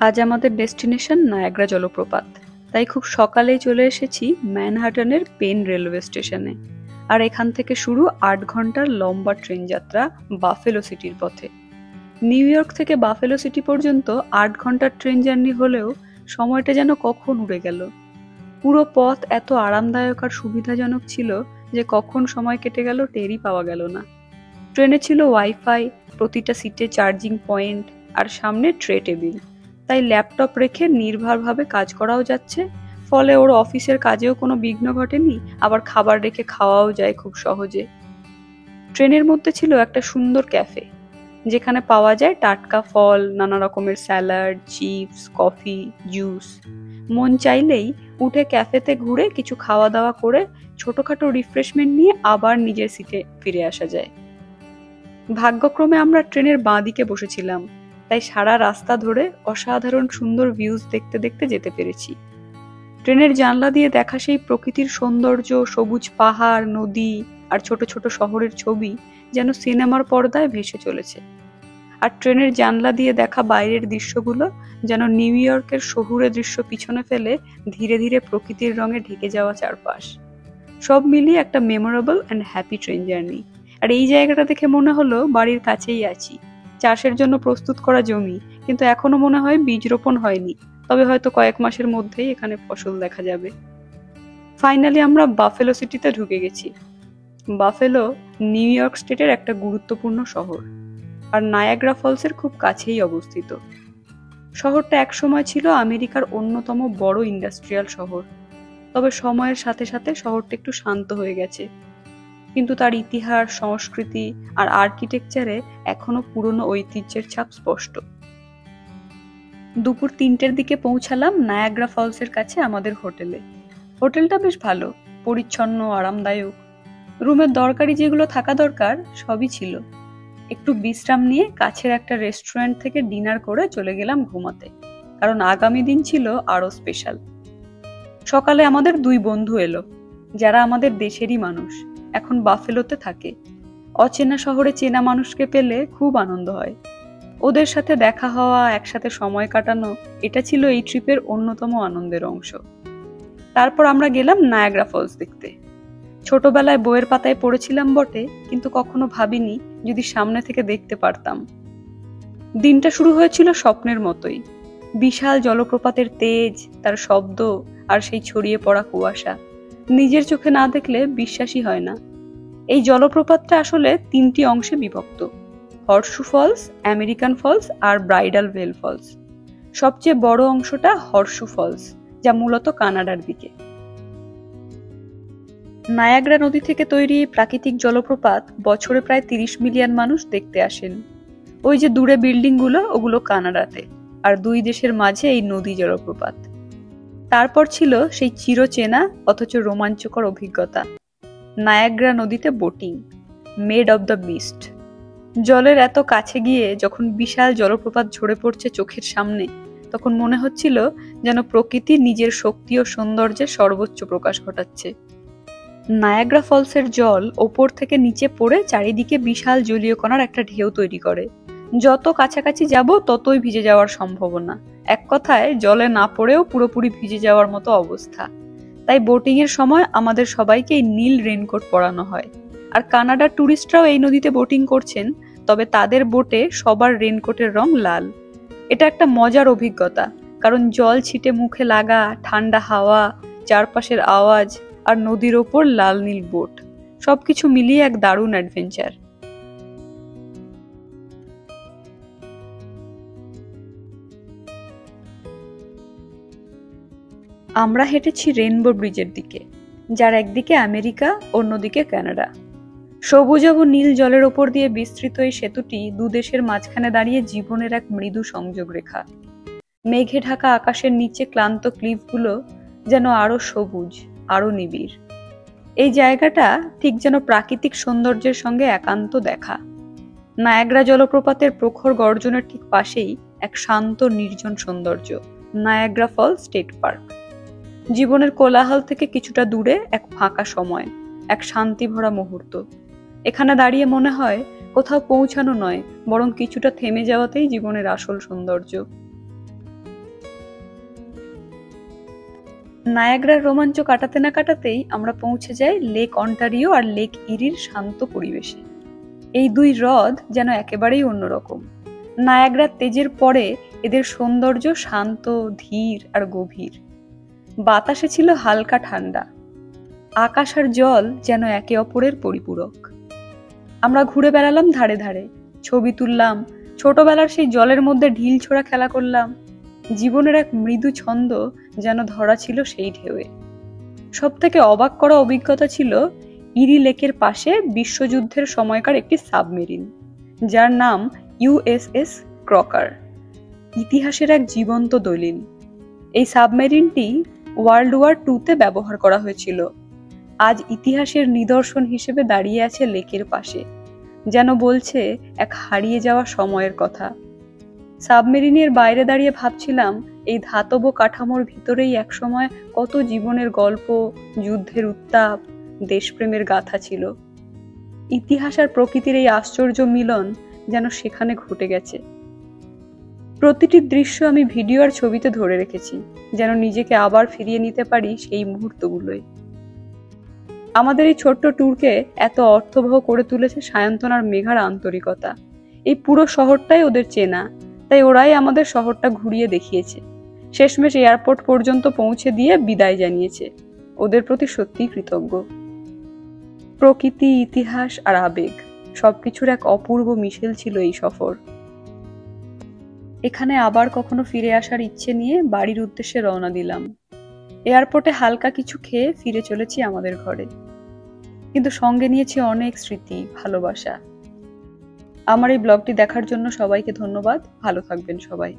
আজ আমাদের destination Niagara জলপ্রপাত। তাই খুব সকালেই চলে এসেছি ম্যানহাটনের পেন রেলওয়ে স্টেশনে। আর এখান থেকে শুরু ৮ ঘন্টার লম্বা ট্রেন যাত্রা বাফেলো সিটির পথে। নিউ ইয়র্ক থেকে বাফেলো সিটি পর্যন্ত ৮ ঘন্টার ট্রেন জার্নি হলেও সময়টা যেন কখন উড়ে গেল। পুরো পথ এত আরামদায়ক আর সুবিধাজনক ছিল যে কখন সময় কেটে গেল টেরই পাওয়া গেল না। ট্রেনে ছিল ওয়াইফাই, প্রতিটা সিটে চার্জিং পয়েন্ট আর সামনে ট্রে টেবিল। তাই ল্যাপটপ রেখে নির্ভরভাবে কাজ করাও যাচ্ছে, ফলে ওর অফিসের কাজেও কোনো বিঘ্ন ঘটেনি, আবার খাবার রেখে খাওয়াও যায় খুব সহজে। ট্রেনের মধ্যে ছিল একটা সুন্দর ক্যাফে, যেখানে পাওয়া যায় টাটকা ফল, নানা রকমের স্যালাড, চিপস, কফি, জুস। মন চাইলেই উঠে ক্যাফেতে ঘুরে কিছু খাওয়া দাওয়া করে ছোটখাটো রিফ্রেশমেন্ট নিয়ে আবার নিজের সিটে ফিরে আসা যায়। ভাগ্যক্রমে আমরা ট্রেনের বাঁ দিকে বসেছিলাম, তাই সারা রাস্তা ধরে অসাধারণ সুন্দর ভিউজ দেখতে দেখতে যেতে পেরেছি। ট্রেনের জানলা দিয়ে দেখা সেই প্রকৃতির সৌন্দর্য, সবুজ পাহাড়, নদী আর ছোট ছোট শহরের ছবি যেন সিনেমার পর্দায় ভেসে চলেছে। আর ট্রেনের জানলা দিয়ে দেখা বাইরের দৃশ্যগুলো যেন নিউ ইয়র্কের শহুরে দৃশ্য পিছনে ফেলে ধীরে ধীরে প্রকৃতির রঙে ঢেকে যাওয়া চারপাশ। সব মিলিয়ে একটা memorable and happy train journey. আর এই জায়গাটা দেখে মনে হলো বাড়ির কাছেই আছি। চাষের জন্য প্রস্তুত করা জমি, কিন্তু এখনো মনে হয় বীজ রোপণ হয়নি, তবে হয়তো কয়েক মাসের মধ্যেই এখানে ফসল দেখা যাবে। ফাইনালি আমরা বাফেলো সিটিতে ঢুকে গেছি। বাফেলো নিউ ইয়র্ক স্টেটের একটা গুরুত্বপূর্ণ শহর, আর নায়াগ্রা ফলসের খুব কাছেই অবস্থিত। শহরটা একসময় ছিল আমেরিকার অন্যতম বড় ইন্ডাস্ট্রিয়াল শহর, তবে সময়ের সাথে সাথে শহরটা একটু শান্ত হয়ে গেছে। কিন্তু তার ইতিহাস, সংস্কৃতি আর আর্কিটেকচারে এখনো পুরনো ঐতিহ্যের ছাপ স্পষ্ট। দুপুর ৩টের দিকে পৌঁছালাম নায়াগ্রা ফলসের কাছে আমাদের হোটেলে। হোটেলটা বেশ ভালো, পরিচ্ছন্ন, আরামদায়ক। রুমের দরকারি যেগুলো থাকা দরকার সবই ছিল। একটু বিশ্রাম নিয়ে কাছের একটা রেস্টুরেন্ট থেকে ডিনার করে চলে গেলাম ঘুমাতে, কারণ আগামী দিন ছিল আরো স্পেশাল। সকালে আমাদের ২ বন্ধু এলো, যারা আমাদের দেশেরই মানুষ, এখন বাফেলোতে থাকে। অচেনা শহরে চেনা মানুষকে পেলে খুব আনন্দ হয়। ওদের সাথে দেখা হওয়া, একসাথে সময় কাটানো, এটা ছিল এই ট্রিপের অন্যতম আনন্দের অংশ। তারপর আমরা গেলাম নায়াগ্রা ফলস দেখতে। ছোটবেলায় বইয়ের পাতায় পড়েছিলাম বটে, কিন্তু কখনো ভাবিনি যদি সামনে থেকে দেখতে পারতাম। দিনটা শুরু হয়েছিল স্বপ্নের মতোই। বিশাল জলপ্রপাতের তেজ, তার শব্দ আর সেই ছড়িয়ে পড়া কুয়াশা নিজের চোখে না দেখলে বিশ্বাসই হয় না। এই জলপ্রপাতটা আসলে ৩টি অংশে বিভক্ত: হর্সশু ফলস, আমেরিকান ফলস আর ব্রাইডাল ভেল ফলস। সবচেয়ে বড় অংশটা হর্সশু ফলস, যা মূলত কানাডার দিকে। নায়াগ্রা নদী থেকে তৈরি এই প্রাকৃতিক জলপ্রপাত বছরে প্রায় ৩০ মিলিয়ন মানুষ দেখতে আসেন। ওই যে দূরে বিল্ডিংগুলো, ওগুলো কানাডাতে, আর ২ দেশের মাঝে এই নদী জলপ্রপাত। তারপর ছিল সেই চিরচেনা অথচ রোমাঞ্চকর অভিজ্ঞতা, নায়াগ্রা নদীতে boating, maid of the beast. জলের এত কাছে গিয়ে যখন বিশাল জলপ্রপাত ঝরে পড়ছে চোখের সামনে, তখন মনে হচ্ছিল যেন প্রকৃতি নিজের শক্তি ও সৌন্দর্যের সর্বোচ্চ প্রকাশ ঘটাচ্ছে। নায়াগ্রা ফলসের জল ওপর থেকে নিচে পড়ে চারিদিকে বিশাল জলীয় কণার একটা ঢেউ তৈরি করে। যত কাছাকাছি যাব ততই ভিজে যাওয়ার সম্ভাবনা। এক কথায় জলে না পড়েও পুরোপুরি ভিজে যাওয়ার মতো অবস্থা। তাই বোটিং এর সময় আমাদের সবাইকে নীল রেইনকোট পরানো হয়। আর কানাডার টুরিস্টরাও এই নদীতে বোটিং করছেন, তবে তাদের বোটে সবার রেইনকোটের রং লাল। এটা একটা মজার অভিজ্ঞতা, কারণ জল ছিটে মুখে লাগা, ঠান্ডা হাওয়া, চারপাশের আওয়াজ আর নদীর ওপর লাল নীল বোট, সবকিছু মিলিয়ে এক দারুণ অ্যাডভেঞ্চার। আমরা হেঁটেছি রেইনবো ব্রিজের দিকে, যার একদিকে আমেরিকা, অন্যদিকে কানাডা। সবুজ ও নীল জলের ওপর দিয়ে বিস্তৃত এই সেতুটি ২ দেশের মাঝখানে দাঁড়িয়ে জীবনের এক মৃদু সংযোগ রেখা। মেঘে ঢাকা আকাশের নিচে ক্লান্ত ক্লিফগুলো যেন আরো সবুজ, আরো নিবিড়। এই জায়গাটা ঠিক যেন প্রাকৃতিক সৌন্দর্যের সঙ্গে একান্ত দেখা। নায়াগ্রা জলপ্রপাতের প্রখর গর্জনের ঠিক পাশেই এক শান্ত নির্জন সৌন্দর্য, নায়াগ্রা ফলস স্টেট পার্ক। জীবনের কোলাহল থেকে কিছুটা দূরে এক ফাঁকা সময়, এক শান্তি ভরা মুহূর্ত। এখানে দাঁড়িয়ে মনে হয় কোথাও পৌঁছানো নয়, বরং কিছুটা থেমে যাওয়াতেই জীবনের আসল সৌন্দর্য। নায়াগ্রার রোমাঞ্চ কাটাতে না কাটাতেই আমরা পৌঁছে যাই লেক অন্টারিও আর লেক ইরির শান্ত পরিবেশে। এই দুই হ্রদ যেন একেবারেই অন্যরকম। নায়াগ্রার তেজের পরে এদের সৌন্দর্য শান্ত, ধীর আর গভীর। বাতাসে ছিল হালকা ঠান্ডা, আকাশ আর জল যেন একে অপরের পরিপূরক। আমরা ঘুরে বেড়ালাম ধারে ধারে, ছবি তুললাম, ছোটবেলার সেই জলের মধ্যে ঢিল ছোড়া খেলা করলাম। জীবনের এক মৃদু ছন্দ যেন ধরা ছিল সেই ঢেউয়ে। সব থেকে অবাক করা অভিজ্ঞতা ছিল ইরি লেকের পাশে বিশ্বযুদ্ধের সময়কার একটি সাবমেরিন, যার নাম ইউএসএস ক্রকার। ইতিহাসের এক জীবন্ত দলিল। এই সাবমেরিনটি ওয়ার্ল্ড ওয়ার 2-তে ব্যবহার করা হয়েছিল। আজ ইতিহাসের নিদর্শন হিসেবে দাঁড়িয়ে আছে লেকের পাশে, যেন বলছে এক হারিয়ে যাওয়া সময়ের কথা। সাবমেরিনের বাইরে দাঁড়িয়ে ভাবছিলাম, এই ধাতব কাঠামোর ভিতরেই একসময় কত জীবনের গল্প, যুদ্ধের উত্তাপ, দেশপ্রেমের গাথা ছিল। ইতিহাস আর প্রকৃতির এই আশ্চর্য মিলন যেন সেখানে ঘটে গেছে। প্রতিটি দৃশ্য আমি ভিডিও আর ছবিতে ধরে রেখেছি, যেন নিজেকে আবার ফিরিয়ে নিতে পারি সেই মুহূর্তগুলোয়। আমাদের এই ছোট্ট ট্যুরকে এত অর্থবহ করে তুলেছে সায়ন্তন আর মেঘার আন্তরিকতা। এই পুরো শহরটাই ওদের চেনা, তাই ওরাই আমাদের শহরটা ঘুরিয়ে দেখিয়েছে। শেষমেশ এয়ারপোর্ট পর্যন্ত পৌঁছে দিয়ে বিদায় জানিয়েছে। ওদের প্রতি সত্যিই কৃতজ্ঞ। প্রকৃতি, ইতিহাস আর আবেগ সবকিছুর এক অপূর্ব মিশেল ছিল এই সফর। এখানে আবার কখনো ফিরে আসার ইচ্ছে নিয়ে বাড়ির উদ্দেশ্যে রওনা দিলাম। এয়ারপোর্টে হালকা কিছু খেয়ে ফিরে চলেছি আমাদের ঘরে, কিন্তু সঙ্গে নিয়েছি অনেক স্মৃতি, ভালোবাসা। আমার এই ব্লগটি দেখার জন্য সবাইকে ধন্যবাদ। ভালো থাকবেন সবাই।